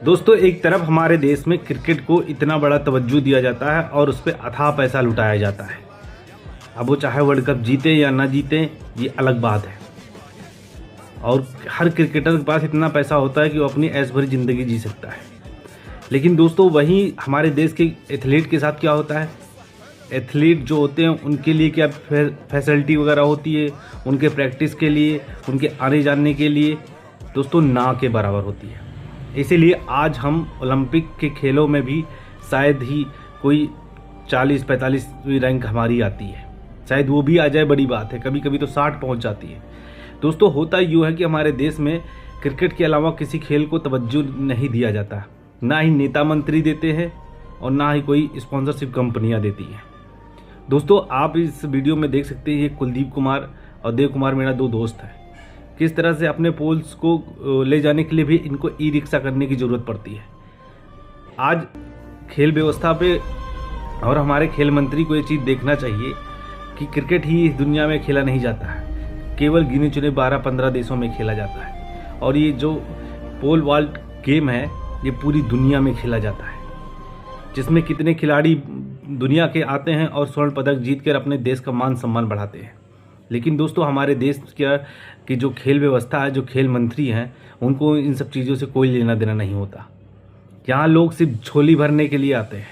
दोस्तों, एक तरफ हमारे देश में क्रिकेट को इतना बड़ा तवज्जो दिया जाता है और उस पर अथाह पैसा लुटाया जाता है। अब वो चाहे वर्ल्ड कप जीते या ना जीते, ये अलग बात है। और हर क्रिकेटर के पास इतना पैसा होता है कि वो अपनी ऐश भरी ज़िंदगी जी सकता है। लेकिन दोस्तों, वहीं हमारे देश के एथलीट के साथ क्या होता है? एथलीट जो होते हैं उनके लिए क्या फैसिलिटी वगैरह होती है? उनके प्रैक्टिस के लिए, उनके आने जाने के लिए दोस्तों ना के बराबर होती है। इसीलिए आज हम ओलंपिक के खेलों में भी शायद ही कोई 40-45वीं रैंक हमारी आती है। शायद वो भी आ जाए, बड़ी बात है। कभी कभी तो 60 पहुंच जाती है। दोस्तों, होता यूँ है कि हमारे देश में क्रिकेट के अलावा किसी खेल को तवज्जो नहीं दिया जाता। ना ही नेता मंत्री देते हैं और ना ही कोई स्पॉन्सरशिप कंपनियां देती हैं। दोस्तों, आप इस वीडियो में देख सकते हैं, ये कुलदीप कुमार और देव कुमार मेरा दो दोस्त हैं। किस तरह से अपने पोल्स को ले जाने के लिए भी इनको ई रिक्शा करने की ज़रूरत पड़ती है। आज खेल व्यवस्था पे और हमारे खेल मंत्री को ये चीज़ देखना चाहिए कि क्रिकेट ही इस दुनिया में खेला नहीं जाता है, केवल गिने चुने 12-15 देशों में खेला जाता है। और ये जो पोल वॉल्ट गेम है, ये पूरी दुनिया में खेला जाता है, जिसमें कितने खिलाड़ी दुनिया के आते हैं और स्वर्ण पदक जीत कर अपने देश का मान सम्मान बढ़ाते हैं। लेकिन दोस्तों, हमारे देश की जो खेल व्यवस्था है, जो खेल मंत्री हैं, उनको इन सब चीज़ों से कोई लेना देना नहीं होता। यहाँ लोग सिर्फ झोली भरने के लिए आते हैं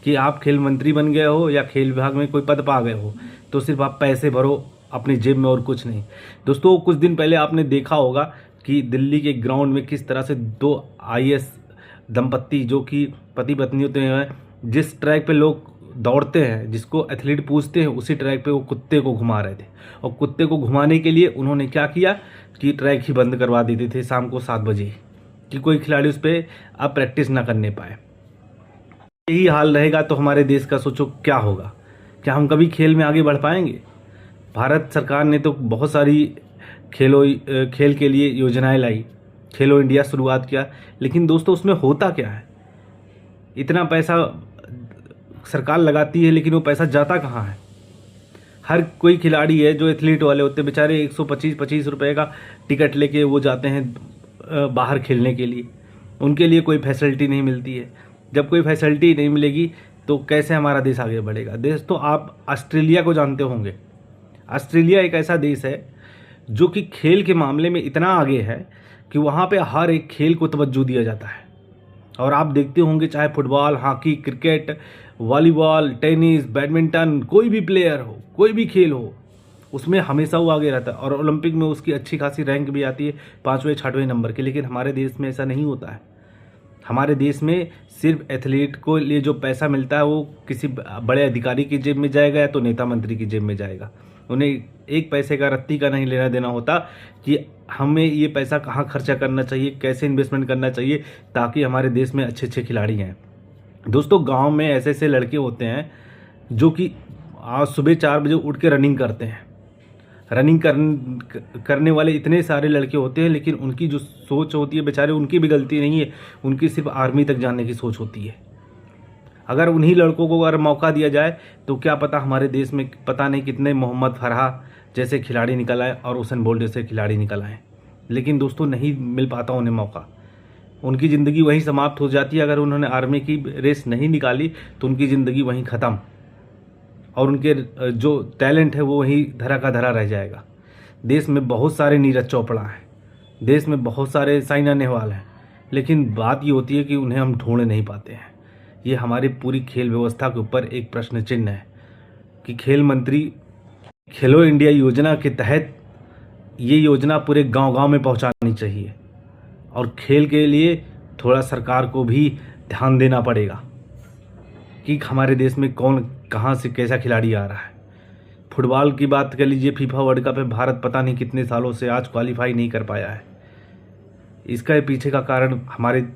कि आप खेल मंत्री बन गए हो या खेल विभाग में कोई पद पा गए हो तो सिर्फ आप पैसे भरो अपनी जेब में और कुछ नहीं। दोस्तों, कुछ दिन पहले आपने देखा होगा कि दिल्ली के ग्राउंड में किस तरह से 2 IAS दंपत्ति, जो कि पति पत्नी होते हैं, जिस ट्रैक पे लोग दौड़ते हैं, जिसको एथलीट पूछते हैं, उसी ट्रैक पे वो कुत्ते को घुमा रहे थे। और कुत्ते को घुमाने के लिए उन्होंने क्या किया कि ट्रैक ही बंद करवा देते थे शाम को 7 बजे, कि कोई खिलाड़ी उस पर अब प्रैक्टिस ना करने पाए। यही हाल रहेगा तो हमारे देश का सोचो क्या होगा? क्या हम कभी खेल में आगे बढ़ पाएंगे? भारत सरकार ने तो बहुत सारी खेल के लिए योजनाएं लाई, खेलो इंडिया शुरुआत किया, लेकिन दोस्तों उसमें होता क्या है? इतना पैसा सरकार लगाती है, लेकिन वो पैसा जाता कहाँ है? हर कोई खिलाड़ी है जो एथलीट वाले होते हैं, बेचारे 125-25 रुपये का टिकट लेके वो जाते हैं बाहर खेलने के लिए। उनके लिए कोई फैसिलिटी नहीं मिलती है। जब कोई फैसिलिटी नहीं मिलेगी तो कैसे हमारा देश आगे बढ़ेगा? देश तो आप ऑस्ट्रेलिया को जानते होंगे। ऑस्ट्रेलिया एक ऐसा देश है जो कि खेल के मामले में इतना आगे है कि वहाँ पे हर एक खेल को तवज्जो दिया जाता है। और आप देखते होंगे, चाहे football, hockey, cricket, volleyball, tennis, badminton, कोई भी प्लेयर हो, कोई भी खेल हो, उसमें हमेशा वो आगे रहता है। और ओलंपिक में उसकी अच्छी खासी रैंक भी आती है 5वें-6वें नंबर की। लेकिन हमारे देश में ऐसा नहीं होता है। हमारे देश में सिर्फ एथलीट को लिए जो पैसा मिलता है वो किसी बड़े अधिकारी की जेब में जाएगा या तो नेता मंत्री की जेब में जाएगा। उन्हें एक पैसे का, रत्ती का नहीं लेना देना होता कि हमें ये पैसा कहाँ खर्चा करना चाहिए, कैसे इन्वेस्टमेंट करना चाहिए ताकि हमारे देश में अच्छे अच्छे खिलाड़ी हैं। दोस्तों, गांव में ऐसे ऐसे लड़के होते हैं जो कि आज सुबह 4 बजे उठ के रनिंग करते हैं। रनिंग करने वाले इतने सारे लड़के होते हैं, लेकिन उनकी जो सोच होती है, बेचारे उनकी भी गलती नहीं है, उनकी सिर्फ आर्मी तक जाने की सोच होती है। अगर उन्हीं लड़कों को अगर मौका दिया जाए तो क्या पता हमारे देश में पता नहीं कितने मोहम्मद फरहा जैसे खिलाड़ी निकल आए और हुसैन बोल्ट जैसे खिलाड़ी निकल आए। लेकिन दोस्तों, नहीं मिल पाता उन्हें मौका। उनकी ज़िंदगी वहीं समाप्त हो जाती है। अगर उन्होंने आर्मी की रेस नहीं निकाली तो उनकी ज़िंदगी वहीं ख़त्म और उनके जो टैलेंट है वो वहीं धरा का धरा रह जाएगा। देश में बहुत सारे नीरज चोपड़ा हैं, देश में बहुत सारे साइना नेहवाल हैं, लेकिन बात ये होती है कि उन्हें हम ढूंढ नहीं पाते हैं। ये हमारी पूरी खेल व्यवस्था के ऊपर एक प्रश्न चिन्ह है कि खेल मंत्री खेलो इंडिया योजना के तहत ये योजना पूरे गांव-गांव में पहुंचानी चाहिए। और खेल के लिए थोड़ा सरकार को भी ध्यान देना पड़ेगा कि हमारे देश में कौन कहां से कैसा खिलाड़ी आ रहा है। फुटबॉल की बात कर लीजिए, फीफा वर्ल्ड कप में भारत पता नहीं कितने सालों से आज क्वालिफाई नहीं कर पाया है। इसका पीछे का कारण हमारे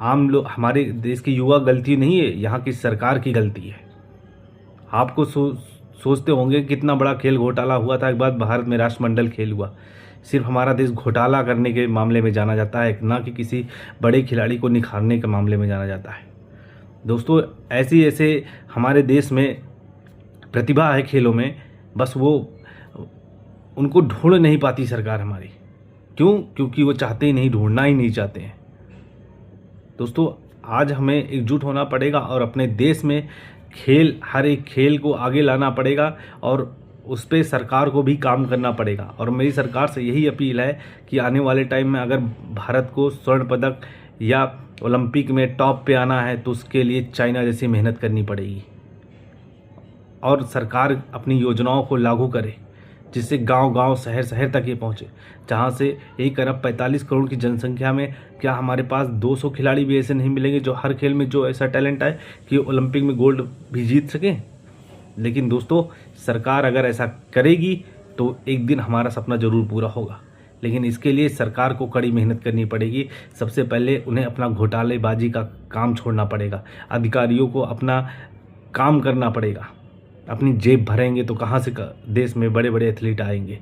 आम लोग, हमारे देश की युवा गलती नहीं है, यहाँ की सरकार की गलती है। आपको सोचते होंगे कितना बड़ा खेल घोटाला हुआ था। एक बार भारत में राष्ट्रमंडल खेल हुआ। सिर्फ हमारा देश घोटाला करने के मामले में जाना जाता है, ना कि किसी बड़े खिलाड़ी को निखारने के मामले में जाना जाता है। दोस्तों, ऐसे हमारे देश में प्रतिभा है खेलों में, बस वो उनको ढूंढ नहीं पाती सरकार हमारी। क्यों? क्योंकि वो चाहते ही नहीं, ढूंढना ही नहीं चाहते हैं। दोस्तों आज हमें एकजुट होना पड़ेगा और अपने देश में हर एक खेल को आगे लाना पड़ेगा और उस पर सरकार को भी काम करना पड़ेगा। और मेरी सरकार से यही अपील है कि आने वाले टाइम में अगर भारत को स्वर्ण पदक या ओलंपिक में टॉप पे आना है तो उसके लिए चाइना जैसी मेहनत करनी पड़ेगी और सरकार अपनी योजनाओं को लागू करे जिससे गांव-गांव शहर तक ये पहुंचे। जहां से 1 अरब 45 करोड़ की जनसंख्या में क्या हमारे पास 200 खिलाड़ी भी ऐसे नहीं मिलेंगे जो हर खेल में जो ऐसा टैलेंट है कि ओलंपिक में गोल्ड भी जीत सकें। लेकिन दोस्तों सरकार अगर ऐसा करेगी तो एक दिन हमारा सपना ज़रूर पूरा होगा, लेकिन इसके लिए सरकार को कड़ी मेहनत करनी पड़ेगी। सबसे पहले उन्हें अपना घोटालेबाजी का काम छोड़ना पड़ेगा, अधिकारियों को अपना काम करना पड़ेगा। अपनी जेब भरेंगे तो कहाँ से देश में बड़े बड़े एथलीट आएंगे।